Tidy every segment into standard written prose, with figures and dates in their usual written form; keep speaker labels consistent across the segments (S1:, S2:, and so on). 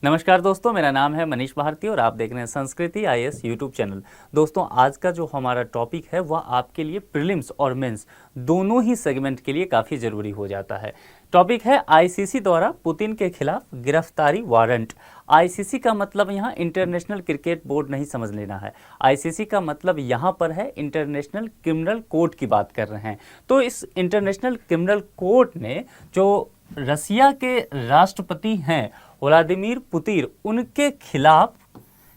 S1: नमस्कार दोस्तों, मेरा नाम है मनीष भारती और आप देख रहे हैं संस्कृति आईएएस यूट्यूब चैनल। दोस्तों, आज का जो हमारा टॉपिक है वह आपके लिए प्रीलिम्स और मेंस दोनों ही सेगमेंट के लिए काफ़ी ज़रूरी हो जाता है। टॉपिक है आईसीसी द्वारा पुतिन के खिलाफ गिरफ्तारी वारंट। आईसीसी का मतलब यहाँ इंटरनेशनल क्रिकेट बोर्ड नहीं समझ लेना है। आईसीसी का मतलब यहाँ पर है इंटरनेशनल क्रिमिनल कोर्ट की बात कर रहे हैं। तो इस इंटरनेशनल क्रिमिनल कोर्ट ने जो रसिया के राष्ट्रपति हैं व्लादिमीर पुतिन, उनके खिलाफ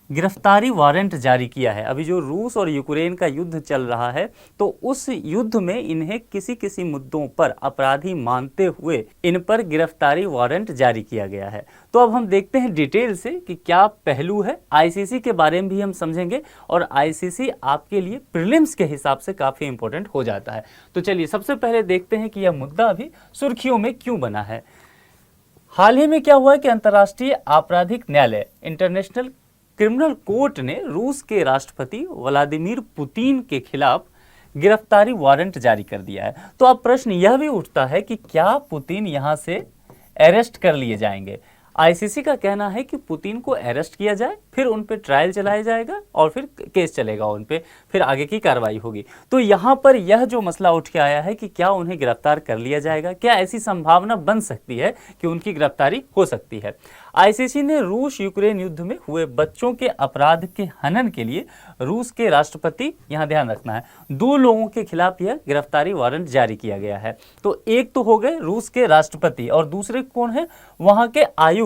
S1: गिरफ्तारी वारंट जारी किया है। अभी जो रूस और यूक्रेन का युद्ध चल रहा है, तो उस युद्ध में इन्हें किसी किसी मुद्दों पर अपराधी मानते हुए इन पर गिरफ्तारी वारंट जारी किया गया है। तो अब हम देखते हैं डिटेल से कि क्या पहलू है। आईसीसी के बारे में भी हम समझेंगे और आईसीसी आपके लिए प्रीलिम्स के हिसाब से काफ़ी इंपॉर्टेंट हो जाता है। तो चलिए सबसे पहले देखते हैं कि यह मुद्दा अभी सुर्खियों में क्यों बना है। हाल ही में क्या हुआ है कि अंतर्राष्ट्रीय आपराधिक न्यायालय इंटरनेशनल क्रिमिनल कोर्ट ने रूस के राष्ट्रपति व्लादिमीर पुतिन के खिलाफ गिरफ्तारी वारंट जारी कर दिया है। तो अब प्रश्न यह भी उठता है कि क्या पुतिन यहां से अरेस्ट कर लिए जाएंगे। आईसीसी का कहना है कि पुतिन को अरेस्ट किया जाए, फिर उन पे ट्रायल चलाया जाएगा और फिर केस चलेगा उन पे, फिर आगे की कार्रवाई होगी। तो यहाँ पर यह जो मसला उठ के आया है कि क्या उन्हें गिरफ्तार कर लिया जाएगा, क्या ऐसी संभावना बन सकती है कि उनकी गिरफ्तारी हो सकती है। आईसीसी ने रूस यूक्रेन युद्ध में हुए बच्चों के अपराध के हनन के लिए रूस के राष्ट्रपति, यहाँ ध्यान रखना है, 2 लोगों के खिलाफ यह गिरफ्तारी वारंट जारी किया गया है। तो एक तो हो गए रूस के राष्ट्रपति और दूसरे कौन है, वहां के आयुक्त।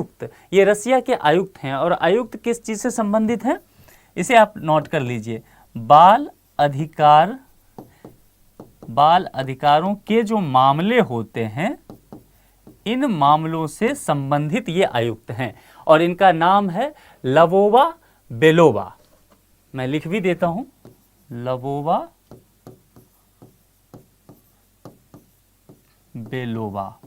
S1: ये रसिया के आयुक्त हैं और आयुक्त किस चीज से संबंधित हैं, इसे आप नोट कर लीजिए। बाल अधिकारों के जो मामले होते हैं, इन मामलों से संबंधित ये आयुक्त हैं और इनका नाम है लवोवा बेलोवा। मैं लिख भी देता हूं, लवोवा बेलोवा,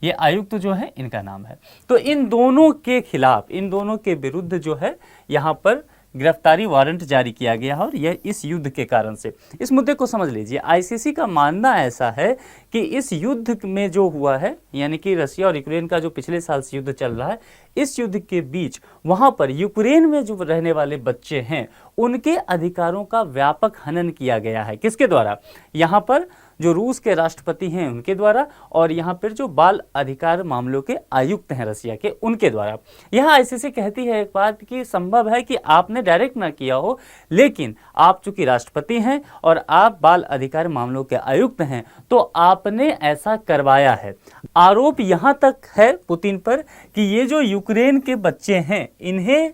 S1: ये आयुक्त जो है इनका नाम है। तो इन दोनों के खिलाफ, इन दोनों के विरुद्ध जो है यहां पर गिरफ्तारी वारंट जारी किया गया है और यह इस युद्ध के कारण से। इस मुद्दे को समझ लीजिए। आईसीसी का मानना ऐसा है कि इस युद्ध में जो हुआ है, यानी कि रसिया और यूक्रेन का जो पिछले साल से युद्ध चल रहा है, इस युद्ध के बीच वहां पर यूक्रेन में जो रहने वाले बच्चे हैं उनके अधिकारों का व्यापक हनन किया गया है। किसके द्वारा? यहाँ पर जो रूस के राष्ट्रपति हैं उनके द्वारा और यहाँ पर जो बाल अधिकार मामलों के आयुक्त हैं रसिया के, उनके द्वारा। यह आईसीसी कहती है एक बात कि संभव है कि आपने डायरेक्ट ना किया हो, लेकिन आप चूंकि राष्ट्रपति हैं और आप बाल अधिकार मामलों के आयुक्त हैं, तो आपने ऐसा करवाया है। आरोप यहाँ तक है पुतिन पर कि ये जो यूक्रेन के बच्चे हैं, इन्हें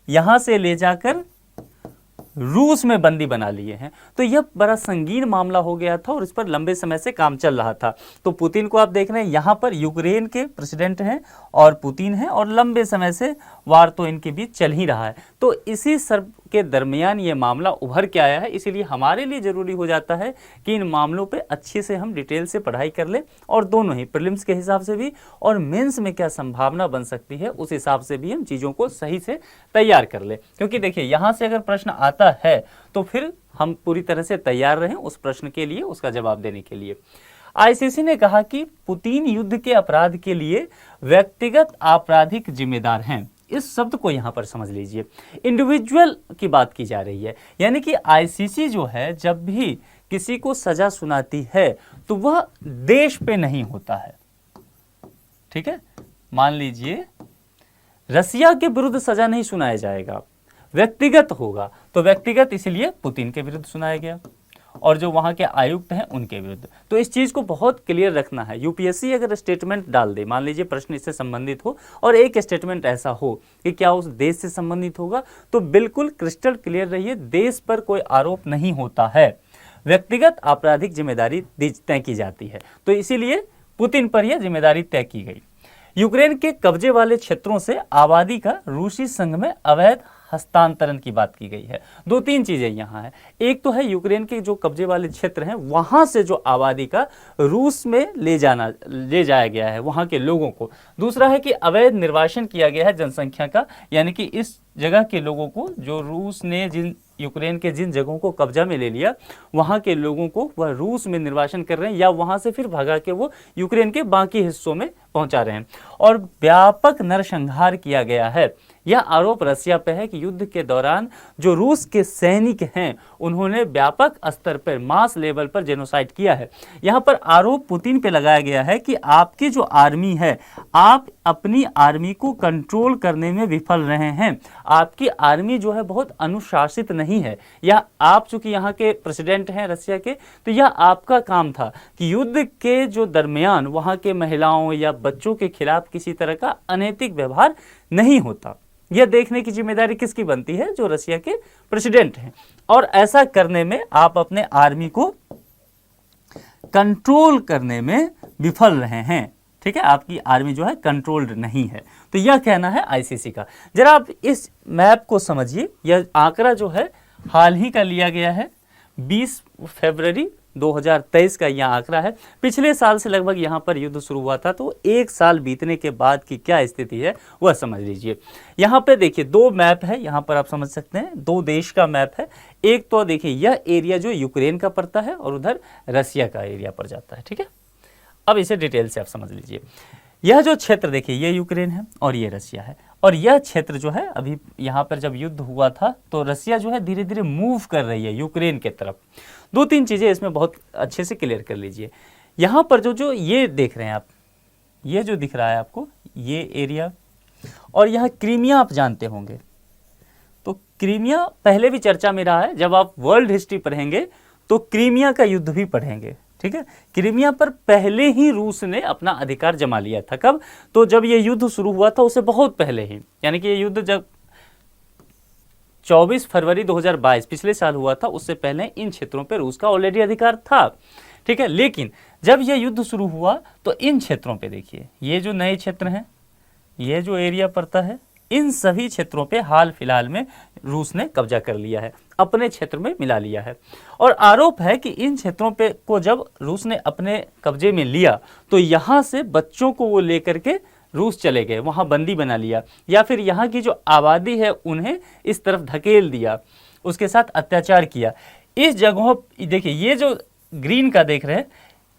S1: यहाँ से ले जाकर रूस में बंदी बना लिए हैं। तो यह बड़ा संगीन मामला हो गया था और इस पर लंबे समय से काम चल रहा था। तो पुतिन को आप देख रहे हैं, यहाँ पर यूक्रेन के प्रेसिडेंट हैं और पुतिन हैं और लंबे समय से वार तो इनके बीच चल ही रहा है। तो इसी सब के दरमियान ये मामला उभर के आया है। इसीलिए हमारे लिए ज़रूरी हो जाता है कि इन मामलों पे अच्छे से हम डिटेल से पढ़ाई कर लें और दोनों ही प्रीलिम्स के हिसाब से भी और मेंस में क्या संभावना बन सकती है उस हिसाब से भी हम चीज़ों को सही से तैयार कर लें। क्योंकि देखिए, यहाँ से अगर प्रश्न आता है तो फिर हम पूरी तरह से तैयार रहें उस प्रश्न के लिए, उसका जवाब देने के लिए। आईसीसी ने कहा कि पुतिन युद्ध के अपराध के लिए व्यक्तिगत आपराधिक जिम्मेदार हैं। इस शब्द को यहां पर समझ लीजिए। इंडिविजुअल की बात की जा रही है, यानी कि आईसीसी जो है जब भी किसी को सजा सुनाती है तो वह देश पे नहीं होता है। ठीक है, मान लीजिए रसिया के विरुद्ध सजा नहीं सुनाया जाएगा, व्यक्तिगत होगा। तो व्यक्तिगत इसलिए पुतिन के विरुद्ध सुनाया गया और जो वहां के आयुक्त हैं उनके विरुद्ध। तो इस चीज को बहुत क्लियर रखना है। यूपीएससी अगर स्टेटमेंट डाल दे, मान लीजिए प्रश्न इससे संबंधित हो और एक स्टेटमेंट ऐसा हो कि क्या उस देश से संबंधित होगा, तो बिल्कुल क्रिस्टल क्लियर रहिए, देश पर कोई आरोप नहीं होता है, व्यक्तिगत आपराधिक जिम्मेदारी तय की जाती है। तो इसीलिए पुतिन पर यह जिम्मेदारी तय की गई। यूक्रेन के कब्जे वाले क्षेत्रों से आबादी का रूसी संघ में अवैध हस्तांतरण की बात की गई है। 2-3 चीजें यहाँ है। एक तो है यूक्रेन के जो कब्जे वाले क्षेत्र हैं वहां से जो आबादी का रूस में ले जाया गया है वहां के लोगों को। दूसरा है कि अवैध निर्वासन किया गया है जनसंख्या का, यानी कि इस जगह के लोगों को, जो रूस ने जिन यूक्रेन के जिन जगहों को कब्जा में ले लिया, वहाँ के लोगों को वह रूस में निर्वासन कर रहे हैं या वहाँ से फिर भगा के वो यूक्रेन के बाकी हिस्सों में पहुंचा रहे हैं। और व्यापक नरसंहार किया गया है। यह आरोप रसिया पे है कि युद्ध के दौरान जो रूस के सैनिक हैं उन्होंने व्यापक स्तर पर, मास लेवल पर जेनोसाइड किया है। यहाँ पर आरोप पुतिन पे लगाया गया है कि आपकी जो आर्मी है, आप अपनी आर्मी को कंट्रोल करने में विफल रहे हैं। आपकी आर्मी जो है बहुत अनुशासित नहीं है, या आप चूंकि यहाँ के प्रेसिडेंट हैं रसिया के, तो यह आपका काम था कि युद्ध के जो दरमियान वहाँ के महिलाओं या बच्चों के खिलाफ किसी तरह का अनैतिक व्यवहार नहीं होता। यह देखने की जिम्मेदारी किसकी बनती है? जो रसिया के प्रेसिडेंट हैं। और ऐसा करने में आप अपने आर्मी को कंट्रोल करने में विफल रहे हैं। ठीक है, आपकी आर्मी जो है कंट्रोल्ड नहीं है। तो यह कहना है आईसीसी का। जरा आप इस मैप को समझिए। यह आंकड़ा जो है हाल ही का लिया गया है, 20 फरवरी 2023 का यह आंकड़ा है। पिछले साल से लगभग यहाँ पर युद्ध शुरू हुआ था, तो एक साल बीतने के बाद की क्या स्थिति है वह समझ लीजिए। यहाँ पे देखिए 2 मैप है, यहाँ पर आप समझ सकते हैं 2 देश का मैप है। एक तो देखिए यह एरिया जो यूक्रेन का पड़ता है और उधर रसिया का एरिया पड़ जाता है। ठीक है, अब इसे डिटेल से आप समझ लीजिए। यह जो क्षेत्र देखिए ये यूक्रेन है और ये रसिया है। और यह क्षेत्र जो है अभी यहाँ पर जब युद्ध हुआ था तो रसिया जो है धीरे धीरे मूव कर रही है यूक्रेन के तरफ। 2-3 चीज़ें इसमें बहुत अच्छे से क्लियर कर लीजिए। यहाँ पर जो ये देख रहे हैं आप, ये जो दिख रहा है आपको ये एरिया, और यहाँ क्रीमिया आप जानते होंगे। तो क्रीमिया पहले भी चर्चा में रहा है, जब आप वर्ल्ड हिस्ट्री पढ़ेंगे तो क्रीमिया का युद्ध भी पढ़ेंगे। ठीक है, क्रीमिया पर पहले ही रूस ने अपना अधिकार जमा लिया था। कब? तो जब ये युद्ध शुरू हुआ था उससे बहुत पहले ही, यानी कि ये युद्ध जब 24 फरवरी 2022 पिछले साल हुआ था, उससे पहले इन क्षेत्रों पर रूस का ऑलरेडी अधिकार था। ठीक है, लेकिन जब यह युद्ध शुरू हुआ तो इन क्षेत्रों पे देखिए, ये जो नए क्षेत्र हैं, ये जो एरिया पड़ता है, इन सभी क्षेत्रों पे हाल फिलहाल में रूस ने कब्जा कर लिया है, अपने क्षेत्र में मिला लिया है। और आरोप है कि इन क्षेत्रों पे को जब रूस ने अपने कब्जे में लिया तो यहाँ से बच्चों को वो लेकर के रूस चले गए, वहाँ बंदी बना लिया, या फिर यहाँ की जो आबादी है उन्हें इस तरफ धकेल दिया, उसके साथ अत्याचार किया। इस जगहों देखिए, ये जो ग्रीन का देख रहे हैं,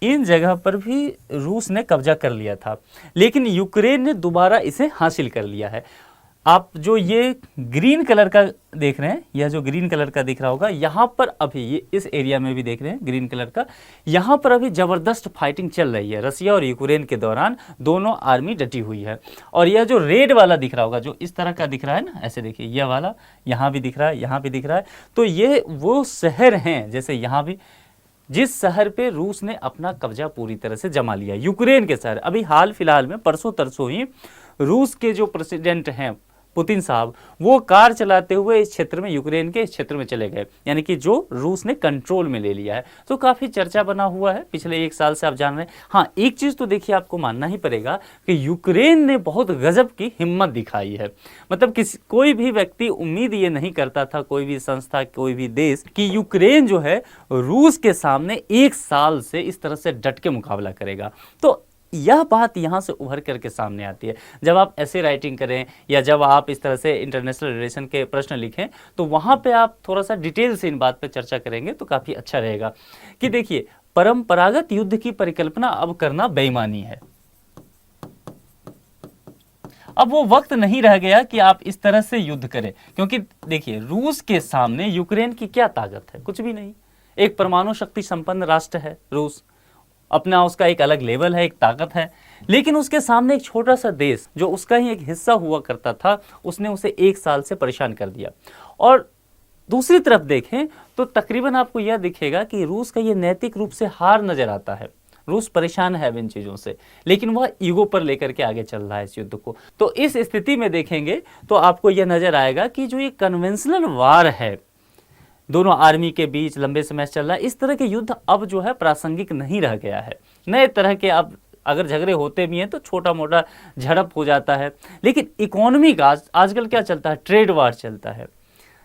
S1: इन जगह पर भी रूस ने कब्जा कर लिया था, लेकिन यूक्रेन ने दोबारा इसे हासिल कर लिया है। आप जो ये ग्रीन कलर का देख रहे हैं, यह जो ग्रीन कलर का दिख रहा होगा, यहाँ पर अभी ये इस एरिया में भी देख रहे हैं ग्रीन कलर का, यहाँ पर अभी ज़बरदस्त फाइटिंग चल रही है रसिया और यूक्रेन के दौरान। दोनों आर्मी डटी हुई है। और यह जो रेड वाला दिख रहा होगा, जो इस तरह का दिख रहा है ना, ऐसे देखिए यह वाला यहाँ भी दिख रहा है, यहाँ भी दिख रहा है, तो ये वो शहर हैं, जैसे यहाँ भी, जिस शहर पे रूस ने अपना कब्जा पूरी तरह से जमा लिया, यूक्रेन के शहर। अभी हाल फिलहाल में परसों तरसों ही रूस के जो प्रेसिडेंट हैं पुतिन साहब, वो कार चलाते हुए इस क्षेत्र में, यूक्रेन के इस क्षेत्र में चले गए, यानी कि जो रूस ने कंट्रोल में ले लिया है। तो काफ़ी चर्चा बना हुआ है पिछले एक साल से, आप जान रहे हैं। हाँ, एक चीज़ तो देखिए आपको मानना ही पड़ेगा कि यूक्रेन ने बहुत गजब की हिम्मत दिखाई है। मतलब कोई भी व्यक्ति उम्मीद ये नहीं करता था, कोई भी संस्था, कोई भी देश, कि यूक्रेन जो है रूस के सामने एक साल से इस तरह से डट के मुकाबला करेगा। तो यह बात यहाँ से उभर करके सामने आती है। जब आप ऐसे राइटिंग करें या जब आप इस तरह से इंटरनेशनल रिलेशन के प्रश्न लिखें, तो वहाँ पे आप थोड़ा सा डिटेल से इन बात पे चर्चा करेंगे तो काफ़ी अच्छा रहेगा। कि देखिए, परंपरागत युद्ध की परिकल्पना अब करना बेईमानी है। अब वो वक्त नहीं रह गया कि आप इस तरह से युद्ध करें, क्योंकि देखिए रूस के सामने यूक्रेन की क्या ताकत है? कुछ भी नहीं। एक परमाणु शक्ति संपन्न राष्ट्र है रूस, अपना उसका एक अलग लेवल है, एक ताकत है, लेकिन उसके सामने एक छोटा सा देश जो उसका ही एक हिस्सा हुआ करता था, उसने उसे एक साल से परेशान कर दिया। और दूसरी तरफ देखें तो तकरीबन आपको यह दिखेगा कि रूस का ये नैतिक रूप से हार नजर आता है। रूस परेशान है इन चीज़ों से, लेकिन वह ईगो पर लेकर के आगे चल रहा है इस युद्ध को। तो इस स्थिति में देखेंगे तो आपको यह नजर आएगा कि जो ये कन्वेंशनल वार है, दोनों आर्मी के बीच लंबे समय से चल रहा है, इस तरह के युद्ध अब जो है प्रासंगिक नहीं रह गया है। नए तरह के अब अगर झगड़े होते भी हैं तो छोटा मोटा झड़प हो जाता है, लेकिन इकोनॉमी का आजकल क्या चलता है? ट्रेड वार चलता है,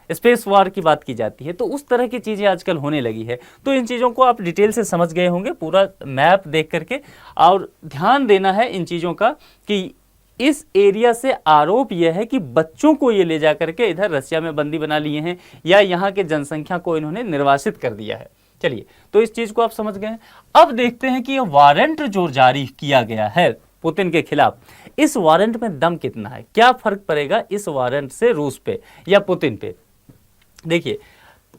S1: स्पेस वार की बात की जाती है। तो उस तरह की चीज़ें आजकल होने लगी है। तो इन चीज़ों को आप डिटेल से समझ गए होंगे पूरा मैप देख करके, और ध्यान देना है इन चीज़ों का कि इस एरिया से आरोप यह है कि बच्चों को ये ले जा करके इधर रसिया में बंदी बना लिए हैं या यहाँ के जनसंख्या को इन्होंने निर्वासित कर दिया है। चलिए, तो इस चीज को आप समझ गए हैं। अब देखते हैं कि यह वारंट जो जारी किया गया है पुतिन के खिलाफ, इस वारंट में दम कितना है, क्या फर्क पड़ेगा इस वारंट से रूस पे या पुतिन पे। देखिए,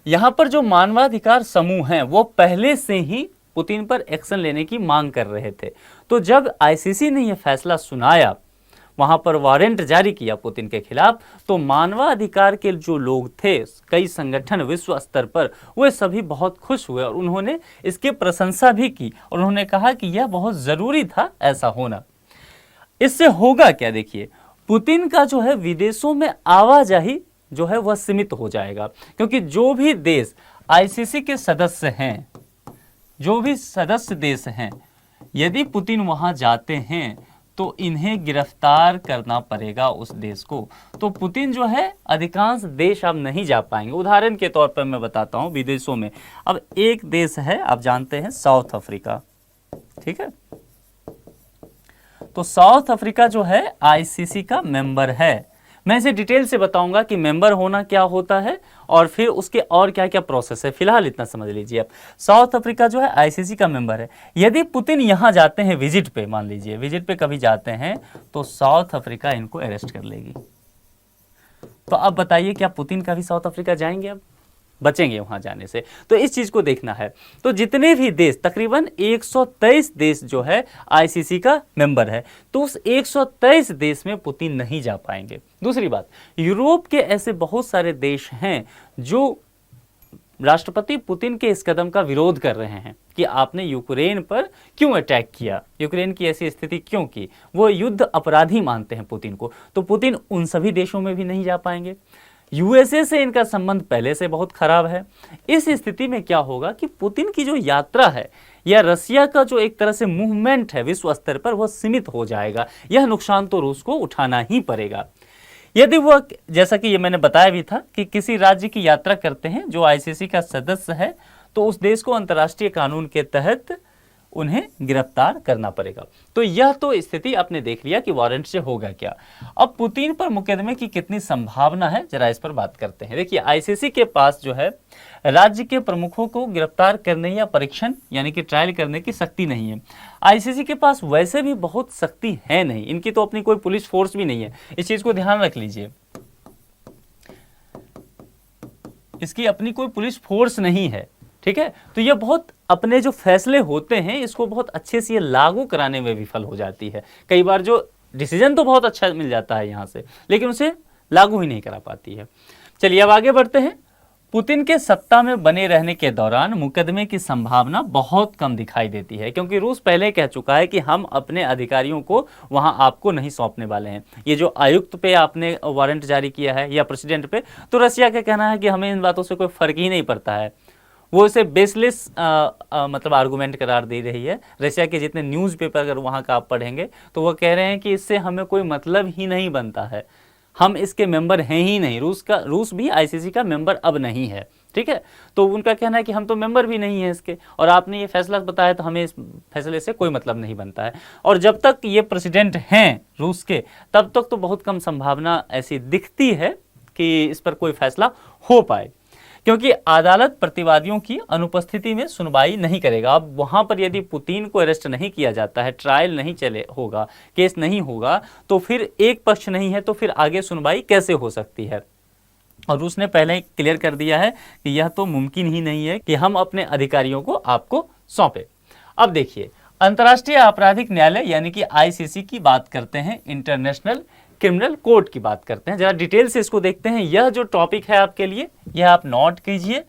S1: यहां पर जो मानवाधिकार समूह हैं वो पहले से ही पुतिन पर एक्शन लेने की मांग कर रहे थे। तो जब आईसीसी ने यह फैसला सुनाया, वहां पर वारंट जारी किया पुतिन के खिलाफ, तो मानवाधिकार के जो लोग थे, कई संगठन विश्व स्तर पर, वे सभी बहुत खुश हुए और उन्होंने इसकी प्रशंसा भी की और उन्होंने कहा कि यह बहुत जरूरी था ऐसा होना। इससे होगा क्या, देखिए, पुतिन का जो है विदेशों में आवाजाही जो है वह सीमित हो जाएगा, क्योंकि जो भी देश आईसीसी के सदस्य हैं, जो भी सदस्य देश हैं, यदि पुतिन वहां जाते हैं तो इन्हें गिरफ्तार करना पड़ेगा उस देश को। तो पुतिन जो है अधिकांश देश अब नहीं जा पाएंगे। उदाहरण के तौर पर मैं बताता हूं विदेशों में, अब एक देश है, आप जानते हैं, साउथ अफ्रीका, ठीक है। तो साउथ अफ्रीका जो है आईसीसी का मेंबर है। मैं इसे डिटेल से बताऊंगा कि मेंबर होना क्या होता है और फिर उसके और क्या क्या प्रोसेस है। फिलहाल इतना समझ लीजिए आप, साउथ अफ्रीका जो है आईसीसी का मेंबर है। यदि पुतिन यहां जाते हैं विजिट पे, मान लीजिए विजिट पे कभी जाते हैं, तो साउथ अफ्रीका इनको अरेस्ट कर लेगी। तो अब बताइए, क्या पुतिन का भी साउथ अफ्रीका जाएंगे, अब बचेंगे वहां जाने से? तो इस चीज को देखना है। तो जितने भी देश, तकरीबन 123 देश जो है आईसीसी का मेंबर है, तो उस 123 देश में पुतिन नहीं जा पाएंगे। दूसरी बात, यूरोप के ऐसे बहुत सारे देश हैं जो राष्ट्रपति पुतिन के इस कदम का विरोध कर रहे हैं कि आपने यूक्रेन पर क्यों अटैक किया, यूक्रेन की ऐसी स्थिति क्यों की, वो युद्ध अपराधी मानते हैं पुतिन को। तो पुतिन उन सभी देशों में भी नहीं जा पाएंगे। यूएसए से इनका संबंध पहले से बहुत खराब है। इस स्थिति में क्या होगा कि पुतिन की जो यात्रा है या रसिया का जो एक तरह से मूवमेंट है विश्व स्तर पर, वह सीमित हो जाएगा। यह नुकसान तो रूस को उठाना ही पड़ेगा। यदि वह, जैसा कि ये मैंने बताया भी था, कि किसी राज्य की यात्रा करते हैं जो आईसीसी का सदस्य है, तो उस देश को अंतर्राष्ट्रीय कानून के तहत उन्हें गिरफ्तार करना पड़ेगा। तो यह तो स्थिति आपने देख लिया कि वारंट से होगा क्या। अब पुतिन पर मुकदमे की कितनी संभावना है, जरा इस पर बात करते हैं। देखिए, आईसीसी के पास जो है राज्य के प्रमुखों को गिरफ्तार करने या परीक्षण यानी कि ट्रायल करने की शक्ति नहीं है। आईसीसी के पास वैसे भी बहुत शक्ति है नहीं, इनकी तो अपनी कोई पुलिस फोर्स भी नहीं है। इस चीज को ध्यान रख लीजिए, इसकी अपनी कोई पुलिस फोर्स नहीं है, ठीक है। तो ये बहुत अपने जो फैसले होते हैं इसको बहुत अच्छे से ये लागू कराने में विफल हो जाती है। कई बार जो डिसीजन तो बहुत अच्छा मिल जाता है यहाँ से, लेकिन उसे लागू ही नहीं करा पाती है। चलिए अब आगे बढ़ते हैं। पुतिन के सत्ता में बने रहने के दौरान मुकदमे की संभावना बहुत कम दिखाई देती है, क्योंकि रूस पहले कह चुका है कि हम अपने अधिकारियों को वहां आपको नहीं सौंपने वाले हैं। ये जो आयुक्त पे आपने वारंट जारी किया है या प्रेसिडेंट पे, तो रसिया का कहना है कि हमें इन बातों से कोई फर्क ही नहीं पड़ता है। वो इसे बेसलेस मतलब आर्गूमेंट करार दे रही है। रशिया के जितने न्यूज़पेपर अगर वहाँ का आप पढ़ेंगे तो वो कह रहे हैं कि इससे हमें कोई मतलब ही नहीं बनता है, हम इसके मेंबर हैं ही नहीं। रूस भी आईसीसी का मेंबर अब नहीं है, ठीक है। तो उनका कहना है कि हम तो मेंबर भी नहीं है इसके, और आपने ये फैसला बताया तो हमें इस फैसले से कोई मतलब नहीं बनता है। और जब तक ये प्रेसिडेंट हैं रूस के, तब तक तो बहुत कम संभावना ऐसी दिखती है कि इस पर कोई फैसला हो पाए, क्योंकि अदालत प्रतिवादियों की अनुपस्थिति में सुनवाई नहीं करेगा। अब वहां पर यदि पुतिन को अरेस्ट नहीं किया जाता है, ट्रायल नहीं चले होगा, केस नहीं होगा, तो फिर एक पक्ष नहीं है, तो फिर आगे सुनवाई कैसे हो सकती है। और रूस ने पहले ही क्लियर कर दिया है कि यह तो मुमकिन ही नहीं है कि हम अपने अधिकारियों को आपको सौंपे। अब देखिए, अंतर्राष्ट्रीय आपराधिक न्यायालय यानी कि आईसीसी की बात करते हैं, इंटरनेशनल क्रिमिनल कोर्ट की बात करते हैं। जरा डिटेल से इसको देखते हैं। यह जो टॉपिक है आपके लिए, यह आप नोट कीजिए,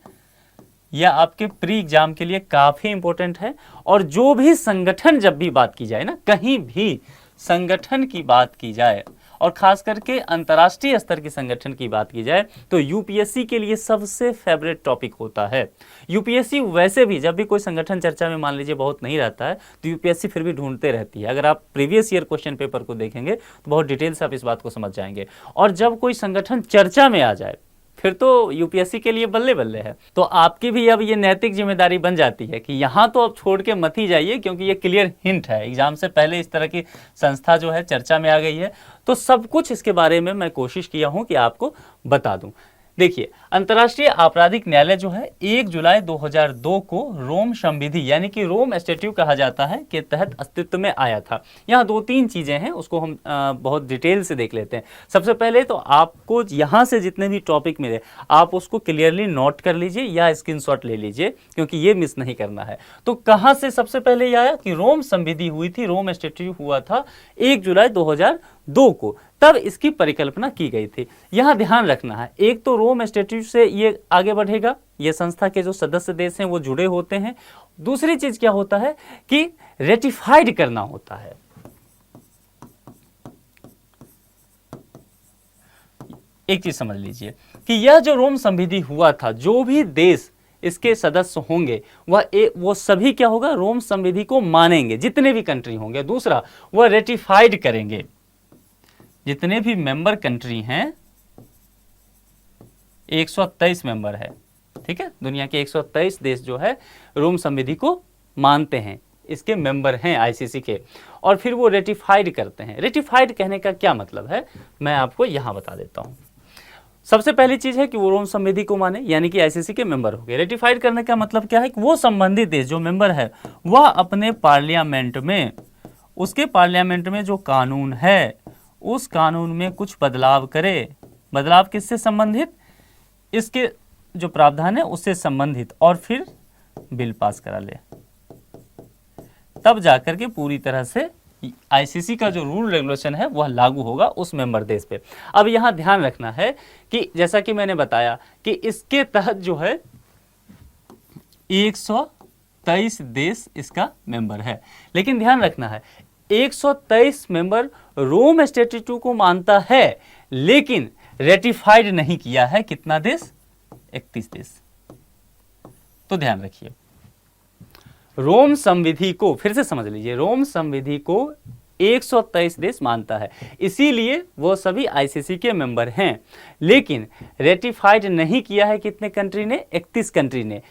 S1: यह आपके प्री एग्जाम के लिए काफी इंपॉर्टेंट है। और जो भी संगठन, जब भी बात की जाए ना, कहीं भी संगठन की बात की जाए और खास करके अंतर्राष्ट्रीय स्तर के संगठन की बात की जाए, तो यूपीएससी के लिए सबसे फेवरेट टॉपिक होता है। यूपीएससी वैसे भी जब भी कोई संगठन चर्चा में मान लीजिए बहुत नहीं रहता है, तो यूपीएससी फिर भी ढूंढते रहती है। अगर आप प्रीवियस ईयर क्वेश्चन पेपर को देखेंगे तो बहुत डिटेल से आप इस बात को समझ जाएंगे। और जब कोई संगठन चर्चा में आ जाए, फिर तो यूपीएससी के लिए बल्ले बल्ले है। तो आपकी भी अब ये नैतिक जिम्मेदारी बन जाती है कि यहाँ तो अब छोड़ के मत ही जाइए, क्योंकि ये क्लियर हिंट है, एग्जाम से पहले इस तरह की संस्था जो है चर्चा में आ गई है। तो सब कुछ इसके बारे में मैं कोशिश किया हूँ कि आपको बता दूँ। देखिए, अंतर्राष्ट्रीय आपराधिक न्यायालय जो है 1 जुलाई 2002 को रोम संविधि यानी कि रोम स्टैट्यूट कहा जाता है के तहत अस्तित्व में आया था। यहाँ 2-3 चीज़ें हैं, उसको हम बहुत डिटेल से देख लेते हैं। सबसे पहले तो आपको यहाँ से जितने भी टॉपिक मिले आप उसको क्लियरली नोट कर लीजिए या स्क्रीनशॉट ले लीजिए, क्योंकि ये मिस नहीं करना है। तो कहाँ से सबसे पहले ये आया कि रोम संविधि हुई थी, रोम स्टैट्यूट हुआ था 1 जुलाई 2002 को, तब इसकी परिकल्पना की गई थी। यहां ध्यान रखना है, एक तो रोम स्टैट्यूट से ये आगे बढ़ेगा, ये संस्था के जो सदस्य देश हैं वो जुड़े होते हैं। दूसरी चीज क्या होता है कि रेटिफाइड करना होता है। एक चीज समझ लीजिए कि यह जो रोम संविधि हुआ था, जो भी देश इसके सदस्य होंगे वो सभी क्या होगा, रोम संविधि को मानेंगे, जितने भी कंट्री होंगे। दूसरा, वह रेटिफाइड करेंगे। जितने भी मेंबर कंट्री हैं, 123 मेंबर है, ठीक है, दुनिया के 123 देश जो है रोम संविधि को मानते हैं, इसके मेंबर हैं आईसीसी के, और फिर वो रेटिफाइड करते हैं। रेटिफाइड कहने का क्या मतलब है, मैं आपको यहां बता देता हूं। सबसे पहली चीज है कि वो रोम संविधि को माने, यानी कि आईसीसी के मेंबर हो गए। रेटिफाइड करने का मतलब क्या है कि वो संबंधित देश जो मेंबर है वह अपने पार्लियामेंट में, उसके पार्लियामेंट में जो कानून है उस कानून में कुछ बदलाव करे। बदलाव किससे संबंधित, इसके जो प्रावधान है उससे संबंधित, और फिर बिल पास करा ले, तब जाकर के पूरी तरह से आईसीसी का जो रूल रेगुलेशन है वह लागू होगा उस मेंबर देश पे। अब यहां ध्यान रखना है कि जैसा कि मैंने बताया कि इसके तहत जो है 123 देश इसका मेंबर है, लेकिन ध्यान रखना है 123 मेंबर रोम स्टैट्यूट को मानता है, लेकिन रेटिफाइड नहीं किया है कितना देश, 31 देश। तो ध्यान रखिए, रोम संविधि को फिर से समझ लीजिए, रोम संविधि को 123 देश मानता है, इसीलिए वो सभी आईसीसी के मेंबर हैं, लेकिन रेटिफाइड नहीं किया है कितने कंट्री ने, 31 कंट्री ने।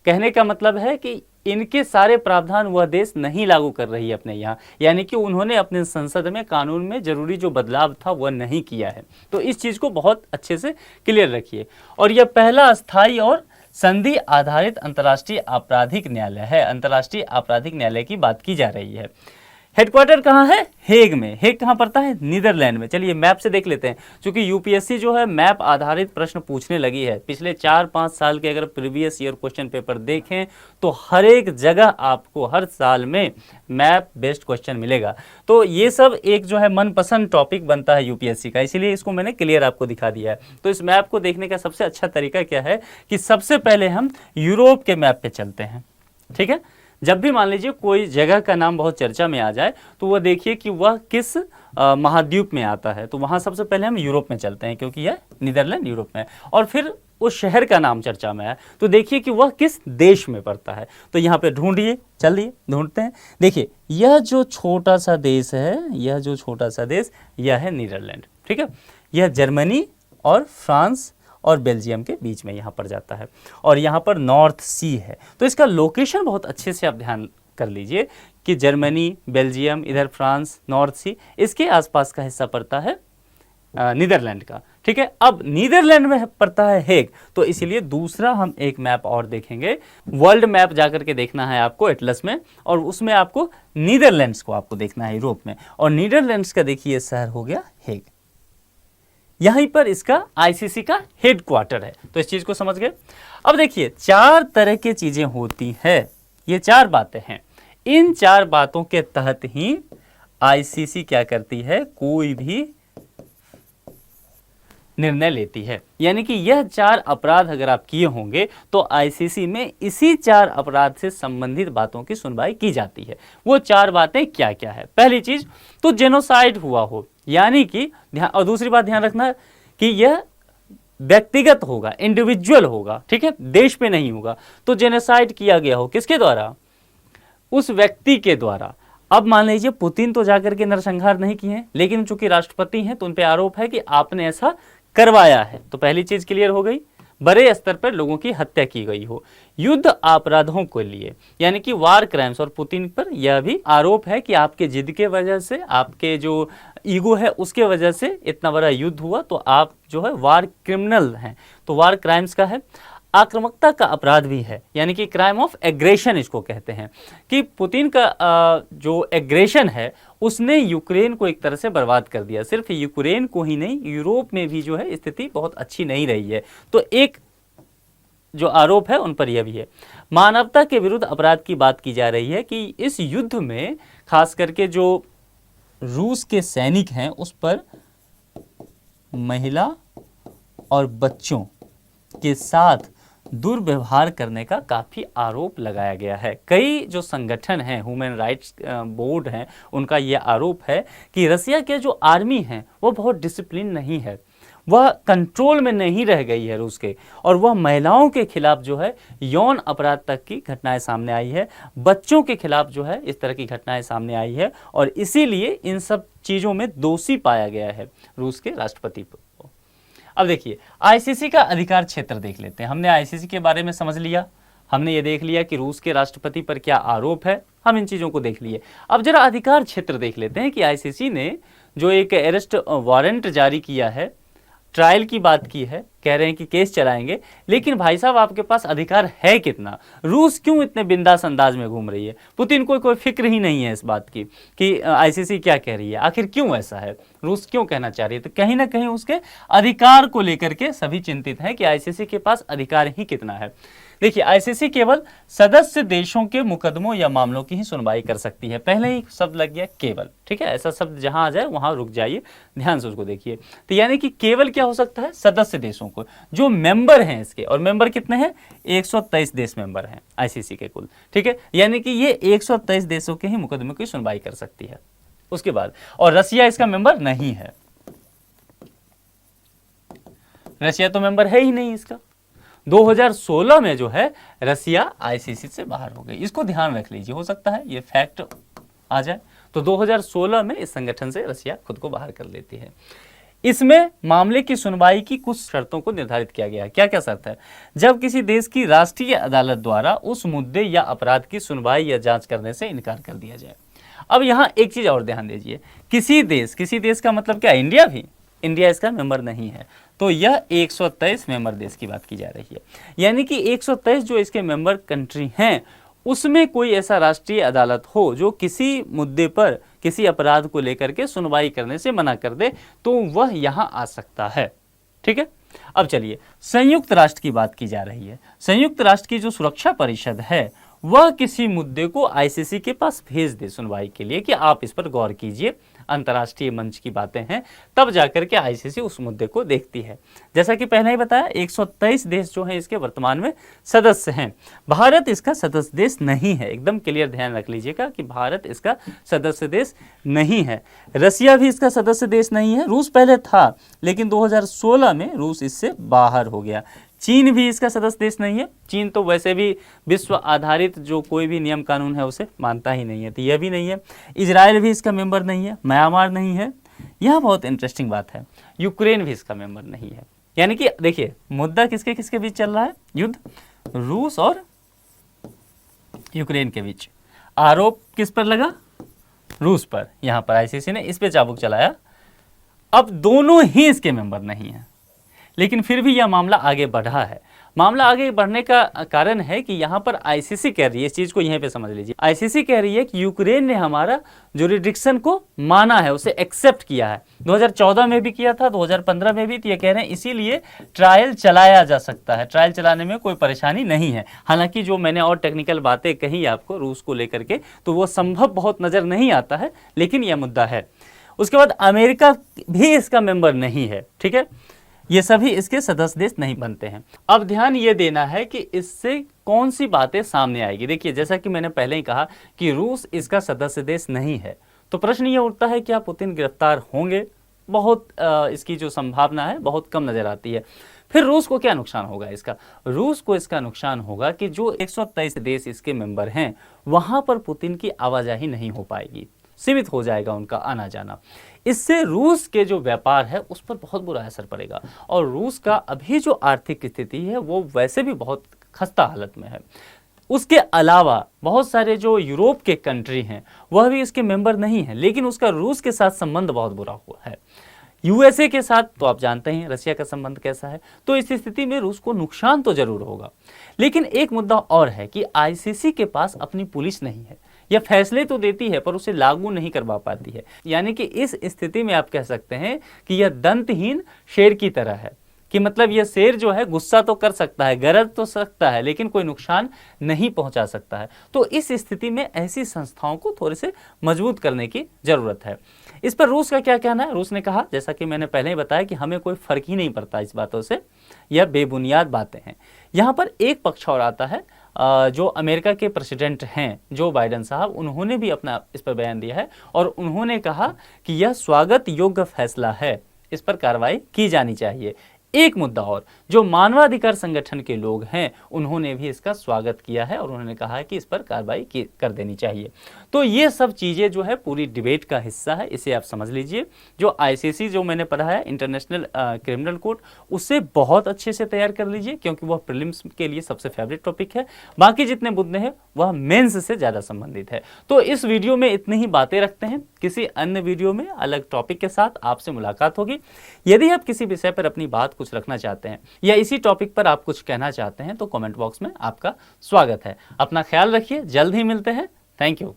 S1: कहने का मतलब है कि इनके सारे प्रावधान वह देश नहीं लागू कर रही है अपने यहाँ, यानी कि उन्होंने अपने संसद में कानून में जरूरी जो बदलाव था वह नहीं किया है। तो इस चीज को बहुत अच्छे से क्लियर रखिए। और यह पहला अस्थायी और संधि आधारित अंतर्राष्ट्रीय आपराधिक न्यायालय है। अंतर्राष्ट्रीय आपराधिक न्यायालय की बात की जा रही है। हेडक्वार्टर कहाँ है, हेग में। हेग कहाँ पड़ता है, नीदरलैंड में। चलिए मैप से देख लेते हैं, क्योंकि यूपीएससी जो है मैप आधारित प्रश्न पूछने लगी है। पिछले 4-5 साल के अगर प्रीवियस ईयर क्वेश्चन पेपर देखें तो हर एक जगह आपको हर साल में मैप बेस्ड क्वेश्चन मिलेगा। तो ये सब एक जो है मनपसंद टॉपिक बनता है यूपीएससी का, इसीलिए इसको मैंने क्लियर आपको दिखा दिया है। तो इस मैप को देखने का सबसे अच्छा तरीका क्या है कि सबसे पहले हम यूरोप के मैप पे चलते हैं, ठीक है। जब भी मान लीजिए कोई जगह का नाम बहुत चर्चा में आ जाए तो वह देखिए कि वह किस महाद्वीप में आता है, तो वहाँ सबसे पहले हम यूरोप में चलते हैं, क्योंकि यह नीदरलैंड यूरोप में है। और फिर उस शहर का नाम चर्चा में है तो देखिए कि वह किस देश में पड़ता है। तो यहाँ पे ढूंढिए, चलिए ढूंढते हैं। देखिए यह जो छोटा सा देश है, यह जो छोटा सा देश, यह है नीदरलैंड, ठीक है। यह जर्मनी और फ्रांस और बेल्जियम के बीच में यहाँ पर जाता है, और यहाँ पर नॉर्थ सी है। तो इसका लोकेशन बहुत अच्छे से आप ध्यान कर लीजिए कि जर्मनी, बेल्जियम, इधर फ्रांस, नॉर्थ सी, इसके आसपास का हिस्सा पड़ता है नीदरलैंड का, ठीक है। अब नीदरलैंड में पड़ता है हेग, तो इसीलिए दूसरा हम एक मैप और देखेंगे। वर्ल्ड मैप जाकर के देखना है आपको एटलस में, और उसमें आपको नीदरलैंड्स को आपको देखना है यूरोप में, और नीदरलैंड्स का देखिए शहर हो गया हेग। यहीं पर इसका आईसीसी का हेडक्वार्टर है। तो इस चीज को समझ गए। अब देखिए 4 तरह की चीजें होती है, ये 4 बातें हैं। इन 4 बातों के तहत ही आईसीसी क्या करती है, कोई भी निर्णय लेती है। यानी कि यह 4 अपराध अगर आप किए होंगे तो आईसीसी में इसी 4 अपराध से संबंधित बातों की सुनवाई की जाती है। वो 4 बातें क्या क्या है। पहली चीज तो जेनोसाइड हुआ हो, यानी कि और दूसरी बात ध्यान रखना कि यह व्यक्तिगत होगा, इंडिविजुअल होगा, ठीक है, देश पे नहीं होगा। तो जेनोसाइड किया गया हो किसके द्वारा, उस व्यक्ति के द्वारा। अब मान लीजिए पुतिन तो जाकर के नरसंहार नहीं किए हैं, लेकिन चूंकि राष्ट्रपति हैं तो उन पे आरोप है कि आपने ऐसा करवाया है। तो पहली चीज क्लियर हो गई, बड़े स्तर पर लोगों की हत्या की गई हो युद्ध अपराधों के लिए, यानी कि वार क्राइम्स। और पुतिन पर यह भी आरोप है कि आपके जिद के वजह से, आपके जो ईगो है उसके वजह से इतना बड़ा युद्ध हुआ, तो आप जो है वार क्रिमिनल हैं। तो वार क्राइम्स का है। आक्रामकता का अपराध भी है, यानी कि क्राइम ऑफ एग्रेशन इसको कहते हैं, कि पुतिन का जो एग्रेशन है उसने यूक्रेन को एक तरह से बर्बाद कर दिया। सिर्फ यूक्रेन को ही नहीं, यूरोप में भी जो है स्थिति बहुत अच्छी नहीं रही है। तो एक जो आरोप है उन पर यह भी है। मानवता के विरुद्ध अपराध की बात की जा रही है कि इस युद्ध में खास करके जो रूस के सैनिक हैं उस पर महिला और बच्चों के साथ दुर्व्यवहार करने का काफ़ी आरोप लगाया गया है। कई जो संगठन हैं, ह्यूमन राइट्स बोर्ड हैं, उनका यह आरोप है कि रसिया के जो आर्मी हैं वो बहुत डिसिप्लिन नहीं है, वह कंट्रोल में नहीं रह गई है रूस के, और वह महिलाओं के खिलाफ जो है यौन अपराध तक की घटनाएं सामने आई है, बच्चों के खिलाफ जो है इस तरह की घटनाएं सामने आई है, और इसीलिए इन सब चीज़ों में दोषी पाया गया है रूस के राष्ट्रपति को। अब देखिए आईसीसी का अधिकार क्षेत्र देख लेते हैं। हमने आईसीसी के बारे में समझ लिया, हमने ये देख लिया कि रूस के राष्ट्रपति पर क्या आरोप है, हम इन चीज़ों को देख लिए। अब जरा अधिकार क्षेत्र देख लेते हैं कि आईसीसी ने जो एक अरेस्ट वारंट जारी किया है, ट्रायल की बात की है, कह रहे हैं कि केस चलाएंगे, लेकिन भाई साहब आपके पास अधिकार है कितना? रूस क्यों इतने बिंदास अंदाज में घूम रही है? पुतिन को कोई फिक्र ही नहीं है इस बात की कि आईसीसी क्या कह रही है, आखिर क्यों ऐसा है, रूस क्यों कहना चाह रही है? तो कहीं ना कहीं उसके अधिकार को लेकर के सभी चिंतित हैं कि आईसीसी के पास अधिकार ही कितना है। देखिए आईसीसी केवल सदस्य देशों के मुकदमों या मामलों की ही सुनवाई कर सकती है। पहले ही शब्द लग गया केवल, ठीक है, ऐसा शब्द जहां आ जाए वहां रुक जाइए, ध्यान से उसको देखिए। तो यानी कि केवल क्या हो सकता है? सदस्य देशों को, जो मेंबर हैं इसके, और मेंबर कितने हैं? 123 देश मेंबर हैं आईसीसी के कुल, ठीक है, यानी कि ये 123 देशों के ही मुकदमों की सुनवाई कर सकती है। उसके बाद, और रसिया इसका मेंबर नहीं है, रसिया तो मेंबर है ही नहीं इसका। 2016 में जो है रसिया आईसीसी से बाहर हो गई, इसको ध्यान रख लीजिए, हो सकता है ये फैक्ट आ जाए। तो 2016 में इस संगठन से रसिया खुद को बाहर कर लेती है। इसमें मामले की सुनवाई की कुछ शर्तों को निर्धारित किया गया है। क्या क्या शर्त है? जब किसी देश की राष्ट्रीय अदालत द्वारा उस मुद्दे या अपराध की सुनवाई या जांच करने से इनकार कर दिया जाए। अब यहाँ एक चीज और ध्यान दीजिए, किसी देश का मतलब क्या? इंडिया भी, इंडिया इसका मेंबर नहीं है। तो यह 123 मेंबर देश की बात की जा रही है, यानी कि 123 जो इसके मेंबर कंट्री हैं उसमें कोई ऐसा राष्ट्रीय अदालत हो जो किसी मुद्दे पर, किसी अपराध को लेकर के सुनवाई करने से मना कर दे, तो वह यहां आ सकता है, ठीक है। अब चलिए संयुक्त राष्ट्र की बात की जा रही है। संयुक्त राष्ट्र की जो सुरक्षा परिषद है वह किसी मुद्दे को आईसीसी के पास भेज दे सुनवाई के लिए कि आप इस पर गौर कीजिए, अंतर्राष्ट्रीय मंच की बातें हैं, तब जाकर के आईसीसी उस मुद्दे को देखती है। जैसा कि पहले ही बताया 123 देश जो हैं इसके वर्तमान में सदस्य हैं। भारत इसका सदस्य देश नहीं है, एकदम क्लियर ध्यान रख लीजिएगा कि भारत इसका सदस्य देश नहीं है। रसिया भी इसका सदस्य देश नहीं है, रूस पहले था लेकिन 2016 में रूस इससे बाहर हो गया। चीन भी इसका सदस्य देश नहीं है, चीन तो वैसे भी विश्व आधारित जो कोई भी नियम कानून है उसे मानता ही नहीं है, तो यह भी नहीं है। इजराइल भी इसका मेंबर नहीं है, म्यांमार नहीं है। यह बहुत इंटरेस्टिंग बात है, यूक्रेन भी इसका मेंबर नहीं है। यानी कि देखिए मुद्दा किसके किसके बीच चल रहा है? युद्ध रूस और यूक्रेन के बीच। आरोप किस पर लगा? रूस पर। यहां पर आईसीसी ने इस पे चाबुक चलाया। अब दोनों ही इसके मेंबर नहीं है, लेकिन फिर भी यह मामला आगे बढ़ा है। मामला आगे बढ़ने का कारण है कि यहाँ पर आईसीसी कह रही है, इस चीज़ को यहीं पे समझ लीजिए, आईसीसी कह रही है कि यूक्रेन ने हमारा जुरिडिक्शन को माना है, उसे एक्सेप्ट किया है। 2014 में भी किया था, 2015 में भी, तो ये कह रहे हैं इसीलिए ट्रायल चलाया जा सकता है, ट्रायल चलाने में कोई परेशानी नहीं है। हालांकि जो मैंने और टेक्निकल बातें कही आपको रूस को लेकर के, तो वो संभव बहुत नज़र नहीं आता है, लेकिन यह मुद्दा है। उसके बाद अमेरिका भी इसका मेंबर नहीं है, ठीक है, ये सभी इसके सदस्य देश नहीं बनते हैं। अब ध्यान ये देना है कि इससे कौन सी बातें सामने आएगी। देखिए जैसा कि मैंने पहले ही कहा कि रूस इसका सदस्य देश नहीं है, तो प्रश्न ये उठता है क्या पुतिन गिरफ्तार होंगे? बहुत इसकी जो संभावना है बहुत कम नजर आती है। फिर रूस को क्या नुकसान होगा इसका? रूस को इसका नुकसान होगा कि जो 123 देश इसके मेंबर हैं वहां पर पुतिन की आवाजाही नहीं हो पाएगी, सीमित हो जाएगा उनका आना जाना। इससे रूस के जो व्यापार है उस पर बहुत बुरा असर पड़ेगा और रूस का अभी जो आर्थिक स्थिति है वो वैसे भी बहुत खस्ता हालत में है। उसके अलावा बहुत सारे जो यूरोप के कंट्री हैं वह भी इसके मेंबर नहीं है, लेकिन उसका रूस के साथ संबंध बहुत बुरा हुआ है। यूएसए के साथ तो आप जानते हैं रशिया का संबंध कैसा है, तो इस स्थिति में रूस को नुकसान तो जरूर होगा। लेकिन एक मुद्दा और है कि आईसीसी के पास अपनी पुलिस नहीं है, यह फैसले तो देती है पर उसे लागू नहीं करवा पाती है। यानी कि इस स्थिति में आप कह सकते हैं कि यह दंतहीन शेर की तरह है, कि मतलब यह शेर जो है गुस्सा तो कर सकता है, गरज तो सकता है, लेकिन कोई नुकसान नहीं पहुंचा सकता है। तो इस स्थिति में ऐसी संस्थाओं को थोड़े से मजबूत करने की जरूरत है। इस पर रूस का क्या कहना है? रूस ने कहा, जैसा कि मैंने पहले ही बताया, कि हमें कोई फर्क ही नहीं पड़ता इस बातों से, यह बेबुनियाद बातें हैं। यहाँ पर एक पक्ष और आता है, जो अमेरिका के प्रेसिडेंट हैं जो बाइडेन साहब, उन्होंने भी अपना इस पर बयान दिया है और उन्होंने कहा कि यह स्वागत योग्य फैसला है, इस पर कार्रवाई की जानी चाहिए। एक मुद्दा और, जो मानवाधिकार संगठन के लोग हैं उन्होंने भी इसका स्वागत किया है और उन्होंने कहा है कि इस पर कार्रवाई कर देनी चाहिए। तो ये सब चीज़ें जो है पूरी डिबेट का हिस्सा है, इसे आप समझ लीजिए। जो आईसीसी जो मैंने पढ़ा है, इंटरनेशनल क्रिमिनल कोर्ट, उससे बहुत अच्छे से तैयार कर लीजिए, क्योंकि वह प्रीलिम्स के लिए सबसे फेवरेट टॉपिक है। बाकी जितने मुद्दे हैं वह मेंस से ज़्यादा संबंधित है। तो इस वीडियो में इतनी ही बातें रखते हैं, किसी अन्य वीडियो में अलग टॉपिक के साथ आपसे मुलाकात होगी। यदि आप किसी विषय पर अपनी बात कुछ रखना चाहते हैं या इसी टॉपिक पर आप कुछ कहना चाहते हैं तो कमेंट बॉक्स में आपका स्वागत है। अपना ख्याल रखिए, जल्द ही मिलते हैं। Thank you.